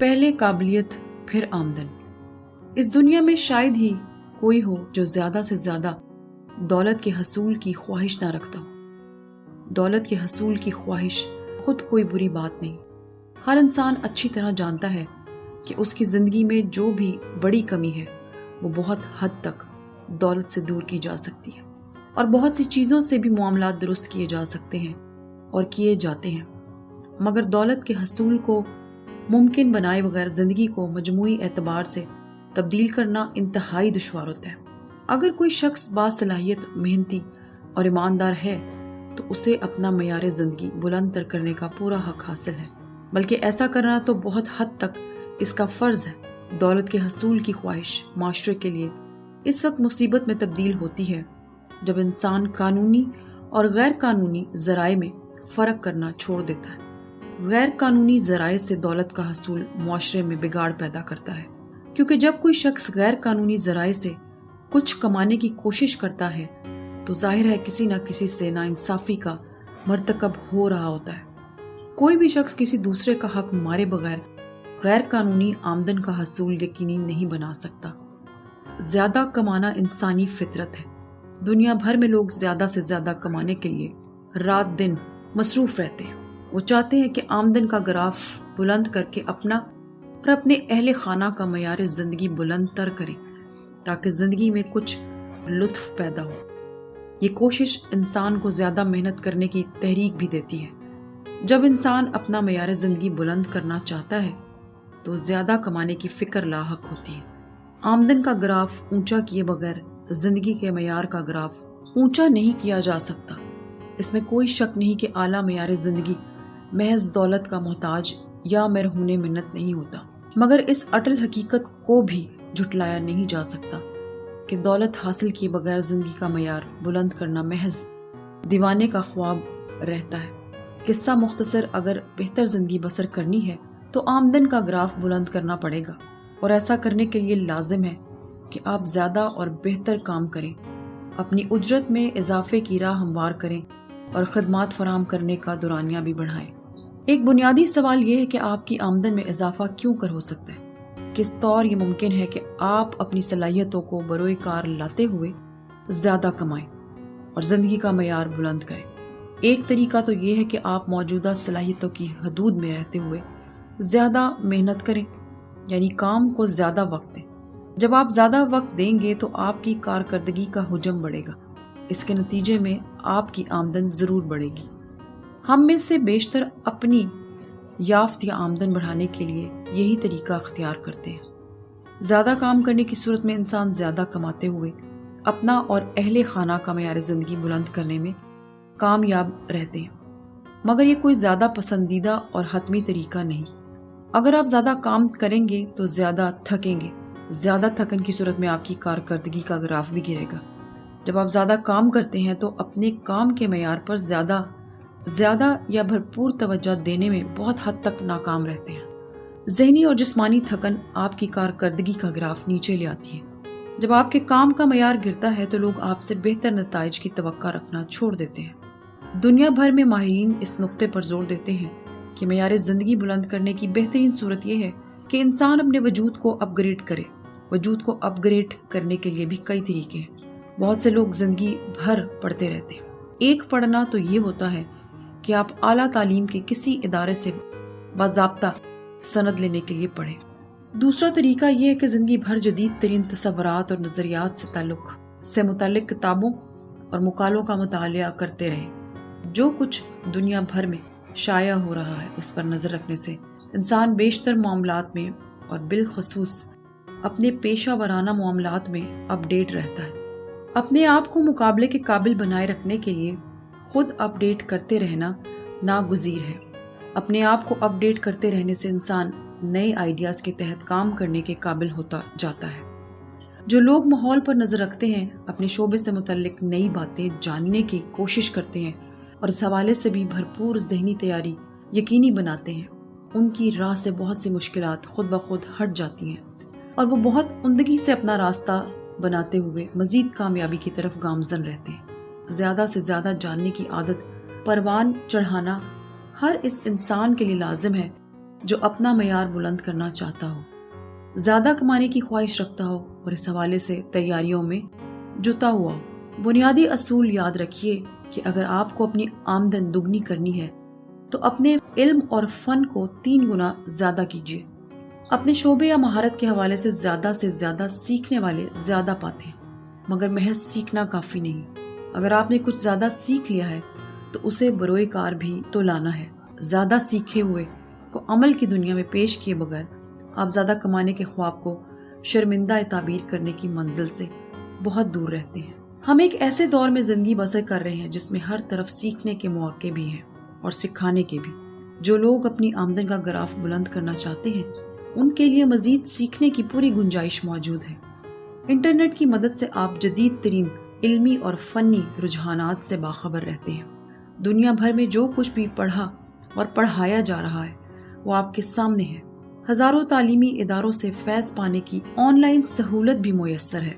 پہلے قابلیت پھر آمدن۔ اس دنیا میں شاید ہی کوئی ہو جو زیادہ سے زیادہ دولت کے حصول کی خواہش نہ رکھتا ہو۔ دولت کے حصول کی خواہش خود کوئی بری بات نہیں۔ ہر انسان اچھی طرح جانتا ہے کہ اس کی زندگی میں جو بھی بڑی کمی ہے وہ بہت حد تک دولت سے دور کی جا سکتی ہے، اور بہت سی چیزوں سے بھی معاملات درست کیے جا سکتے ہیں اور کیے جاتے ہیں، مگر دولت کے حصول کو ممکن بنائے بغیر زندگی کو مجموعی اعتبار سے تبدیل کرنا انتہائی دشوار ہوتا ہے۔ اگر کوئی شخص باصلاحیت، محنتی اور ایماندار ہے تو اسے اپنا معیار زندگی بلند تر کرنے کا پورا حق حاصل ہے، بلکہ ایسا کرنا تو بہت حد تک اس کا فرض ہے۔ دولت کے حصول کی خواہش معاشرے کے لیے اس وقت مصیبت میں تبدیل ہوتی ہے جب انسان قانونی اور غیر قانونی ذرائع میں فرق کرنا چھوڑ دیتا ہے۔ غیر قانونی ذرائع سے دولت کا حصول معاشرے میں بگاڑ پیدا کرتا ہے، کیونکہ جب کوئی شخص غیر قانونی ذرائع سے کچھ کمانے کی کوشش کرتا ہے تو ظاہر ہے کسی نہ کسی سے ناانصافی کا مرتکب ہو رہا ہوتا ہے۔ کوئی بھی شخص کسی دوسرے کا حق مارے بغیر غیر قانونی آمدن کا حصول یقینی نہیں بنا سکتا۔ زیادہ کمانا انسانی فطرت ہے۔ دنیا بھر میں لوگ زیادہ سے زیادہ کمانے کے لیے رات دن مصروف رہتے ہیں۔ وہ چاہتے ہیں کہ آمدن کا گراف بلند کر کے اپنا اور اپنے اہل خانہ کا معیار زندگی بلند تر کریں تاکہ زندگی میں کچھ لطف پیدا ہو۔ یہ کوشش انسان کو زیادہ محنت کرنے کی تحریک بھی دیتی ہے۔ جب انسان اپنا معیار زندگی بلند کرنا چاہتا ہے تو زیادہ کمانے کی فکر لاحق ہوتی ہے۔ آمدن کا گراف اونچا کیے بغیر زندگی کے معیار کا گراف اونچا نہیں کیا جا سکتا۔ اس میں کوئی شک نہیں کہ اعلیٰ معیار زندگی محض دولت کا محتاج یا مرہون منت نہیں ہوتا، مگر اس اٹل حقیقت کو بھی جھٹلایا نہیں جا سکتا کہ دولت حاصل کیے بغیر زندگی کا معیار بلند کرنا محض دیوانے کا خواب رہتا ہے۔ قصہ مختصر، اگر بہتر زندگی بسر کرنی ہے تو آمدن کا گراف بلند کرنا پڑے گا، اور ایسا کرنے کے لیے لازم ہے کہ آپ زیادہ اور بہتر کام کریں، اپنی اجرت میں اضافے کی راہ ہموار کریں اور خدمات فراہم کرنے کا دورانیہ بھی بڑھائیں۔ ایک بنیادی سوال یہ ہے کہ آپ کی آمدن میں اضافہ کیوں کر ہو سکتا ہے؟ کس طور یہ ممکن ہے کہ آپ اپنی صلاحیتوں کو بروئے کار لاتے ہوئے زیادہ کمائیں اور زندگی کا معیار بلند کریں؟ ایک طریقہ تو یہ ہے کہ آپ موجودہ صلاحیتوں کی حدود میں رہتے ہوئے زیادہ محنت کریں، یعنی کام کو زیادہ وقت دیں۔ جب آپ زیادہ وقت دیں گے تو آپ کی کارکردگی کا حجم بڑھے گا، اس کے نتیجے میں آپ کی آمدن ضرور بڑھے گی۔ ہم میں سے بیشتر اپنی یافت یا آمدن بڑھانے کے لیے یہی طریقہ اختیار کرتے ہیں۔ زیادہ کام کرنے کی صورت میں انسان زیادہ کماتے ہوئے اپنا اور اہل خانہ کا معیار زندگی بلند کرنے میں کامیاب رہتے ہیں، مگر یہ کوئی زیادہ پسندیدہ اور حتمی طریقہ نہیں۔ اگر آپ زیادہ کام کریں گے تو زیادہ تھکیں گے۔ زیادہ تھکن کی صورت میں آپ کی کارکردگی کا گراف بھی گرے گا۔ جب آپ زیادہ کام کرتے ہیں تو اپنے کام کے معیار پر زیادہ یا بھرپور توجہ دینے میں بہت حد تک ناکام رہتے ہیں۔ ذہنی اور جسمانی تھکن آپ کی کارکردگی کا گراف نیچے لے آتی ہے۔ جب آپ کے کام کا معیار گرتا ہے تو لوگ آپ سے بہتر نتائج کی توقع رکھنا چھوڑ دیتے ہیں۔ دنیا بھر میں ماہرین اس نقطے پر زور دیتے ہیں کہ معیار زندگی بلند کرنے کی بہترین صورت یہ ہے کہ انسان اپنے وجود کو اپ گریڈ کرے۔ وجود کو اپ گریڈ کرنے کے لیے بھی کئی طریقے ہیں۔ بہت سے لوگ زندگی بھر پڑھتے رہتے ہیں۔ ایک پڑھنا تو یہ ہوتا ہے کہ آپ اعلیٰ تعلیم کے کسی ادارے سے باضابطہ سند لینے کے لیے پڑھیں۔ دوسرا طریقہ یہ ہے کہ زندگی بھر جدید ترین تصورات اور نظریات سے متعلق کتابوں اور مقالوں کا مطالعہ کرتے رہیں۔ جو کچھ دنیا بھر میں شائع ہو رہا ہے اس پر نظر رکھنے سے انسان بیشتر معاملات میں اور بالخصوص اپنے پیشہ ورانہ معاملات میں اپ ڈیٹ رہتا ہے۔ اپنے آپ کو مقابلے کے قابل بنائے رکھنے کے لیے خود اپ ڈیٹ کرتے رہنا ناگزیر ہے۔ اپنے آپ کو اپ ڈیٹ کرتے رہنے سے انسان نئے آئیڈیاز کے تحت کام کرنے کے قابل ہوتا جاتا ہے۔ جو لوگ ماحول پر نظر رکھتے ہیں، اپنے شعبے سے متعلق نئی باتیں جاننے کی کوشش کرتے ہیں اور اس حوالے سے بھی بھرپور ذہنی تیاری یقینی بناتے ہیں، ان کی راہ سے بہت سی مشکلات خود بخود ہٹ جاتی ہیں اور وہ بہت عمدگی سے اپنا راستہ بناتے ہوئے مزید کامیابی کی طرف گامزن رہتے ہیں۔ زیادہ سے زیادہ جاننے کی عادت پروان چڑھانا ہر اس انسان کے لیے لازم ہے جو اپنا معیار بلند کرنا چاہتا ہو، زیادہ کمانے کی خواہش رکھتا ہو اور اس حوالے سے تیاریوں میں جتا ہوا ہو۔ بنیادی اصول یاد رکھیے کہ اگر آپ کو اپنی آمدن دگنی کرنی ہے تو اپنے علم اور فن کو 3 گنا زیادہ کیجیے۔ اپنے شعبے یا مہارت کے حوالے سے زیادہ سیکھنے والے زیادہ پاتے ہیں، مگر محض سیکھنا کافی نہیں۔ اگر آپ نے کچھ زیادہ سیکھ لیا ہے تو اسے بروئے کار بھی تو لانا ہے۔ زیادہ سیکھے ہوئے کو عمل کی دنیا میں پیش کیے بغیر آپ زیادہ کمانے کے خواب کو شرمندہ تعبیر کرنے کی منزل سے بہت دور رہتے ہیں۔ ہم ایک ایسے دور میں زندگی بسر کر رہے ہیں جس میں ہر طرف سیکھنے کے مواقع بھی ہیں اور سکھانے کے بھی۔ جو لوگ اپنی آمدن کا گراف بلند کرنا چاہتے ہیں ان کے لیے مزید سیکھنے کی پوری گنجائش موجود ہے۔ انٹرنیٹ کی مدد سے آپ جدید ترین علمی اور فنی رجحانات سے باخبر رہتے ہیں۔ دنیا بھر میں جو کچھ بھی پڑھا اور پڑھایا جا رہا ہے وہ آپ کے سامنے ہے۔ ہزاروں تعلیمی اداروں سے فیض پانے کی آن لائن سہولت بھی میسر ہے۔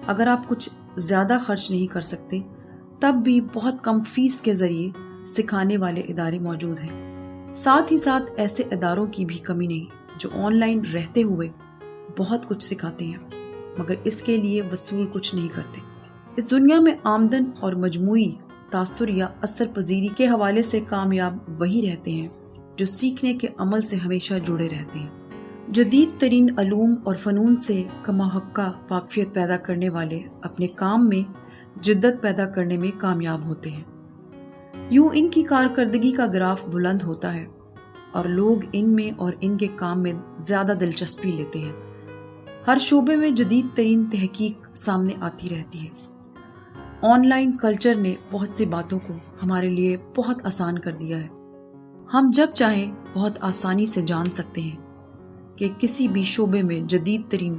اگر آپ کچھ زیادہ خرچ نہیں کر سکتے تب بھی بہت کم فیس کے ذریعے سکھانے والے ادارے موجود ہیں۔ ساتھ ہی ساتھ ایسے اداروں کی بھی کمی نہیں جو آن لائن رہتے ہوئے بہت کچھ سکھاتے ہیں مگر اس کے لیے وصول کچھ نہیں کرتے۔ اس دنیا میں آمدن اور مجموعی تاثر یا اثر پذیری کے حوالے سے کامیاب وہی رہتے ہیں جو سیکھنے کے عمل سے ہمیشہ جڑے رہتے ہیں۔ جدید ترین علوم اور فنون سے کما حقہ واقفیت پیدا کرنے والے اپنے کام میں جدت پیدا کرنے میں کامیاب ہوتے ہیں۔ یوں ان کی کارکردگی کا گراف بلند ہوتا ہے اور لوگ ان میں اور ان کے کام میں زیادہ دلچسپی لیتے ہیں۔ ہر شعبے میں جدید ترین تحقیق سامنے آتی رہتی ہے۔ آن لائن کلچر نے بہت سی باتوں کو ہمارے لیے بہت آسان کر دیا ہے۔ ہم جب چاہیں بہت آسانی سے جان سکتے ہیں کہ کسی بھی شعبے میں جدید ترین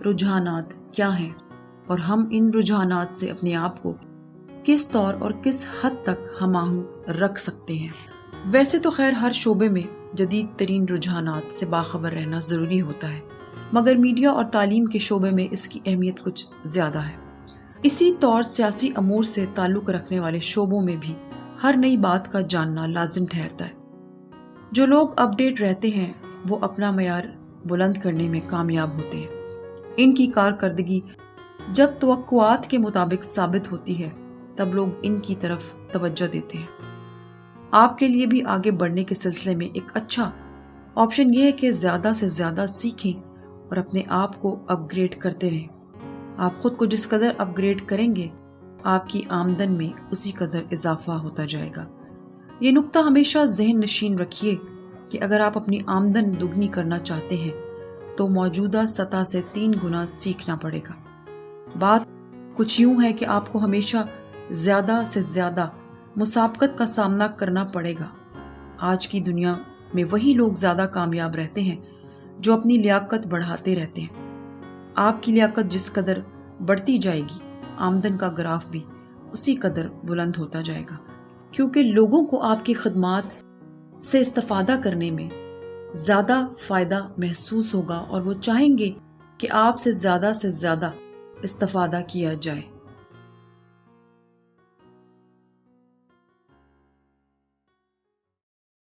رجحانات کیا ہیں اور ہم ان رجحانات سے اپنے آپ کو کس طور اور کس حد تک ہم آہنگ رکھ سکتے ہیں۔ ویسے تو خیر ہر شعبے میں جدید ترین رجحانات سے باخبر رہنا ضروری ہوتا ہے، مگر میڈیا اور تعلیم کے شعبے میں اس کی اہمیت کچھ زیادہ ہے۔ اسی طور سیاسی امور سے تعلق رکھنے والے شعبوں میں بھی ہر نئی بات کا جاننا لازم ٹھہرتا ہے۔ جو لوگ اپ ڈیٹ رہتے ہیں وہ اپنا معیار بلند کرنے میں کامیاب ہوتے ہیں۔ ان کی کارکردگی جب توقعات کے مطابق ثابت ہوتی ہے تب لوگ ان کی طرف توجہ دیتے ہیں۔ آپ کے لیے بھی آگے بڑھنے کے سلسلے میں ایک اچھا آپشن یہ ہے کہ زیادہ سے زیادہ سیکھیں اور اپنے آپ کو اپ گریڈ کرتے رہیں۔ آپ خود کو جس قدر اپ گریڈ کریں گے آپ کی آمدن میں اسی قدر اضافہ ہوتا جائے گا۔ یہ نقطہ ہمیشہ ذہن نشین رکھیے کہ اگر آپ اپنی آمدن دگنی کرنا چاہتے ہیں تو موجودہ سطح سے 3 گنا سیکھنا پڑے گا۔ بات کچھ یوں ہے کہ آپ کو ہمیشہ زیادہ سے زیادہ مسابقت کا سامنا کرنا پڑے گا۔ آج کی دنیا میں وہی لوگ زیادہ کامیاب رہتے ہیں جو اپنی لیاقت بڑھاتے رہتے ہیں۔ آپ کی لیاقت جس قدر بڑھتی جائے گی آمدن کا گراف بھی اسی قدر بلند ہوتا جائے گا، کیونکہ لوگوں کو آپ کی خدمات سے استفادہ کرنے میں زیادہ فائدہ محسوس ہوگا اور وہ چاہیں گے کہ آپ سے زیادہ استفادہ کیا جائے۔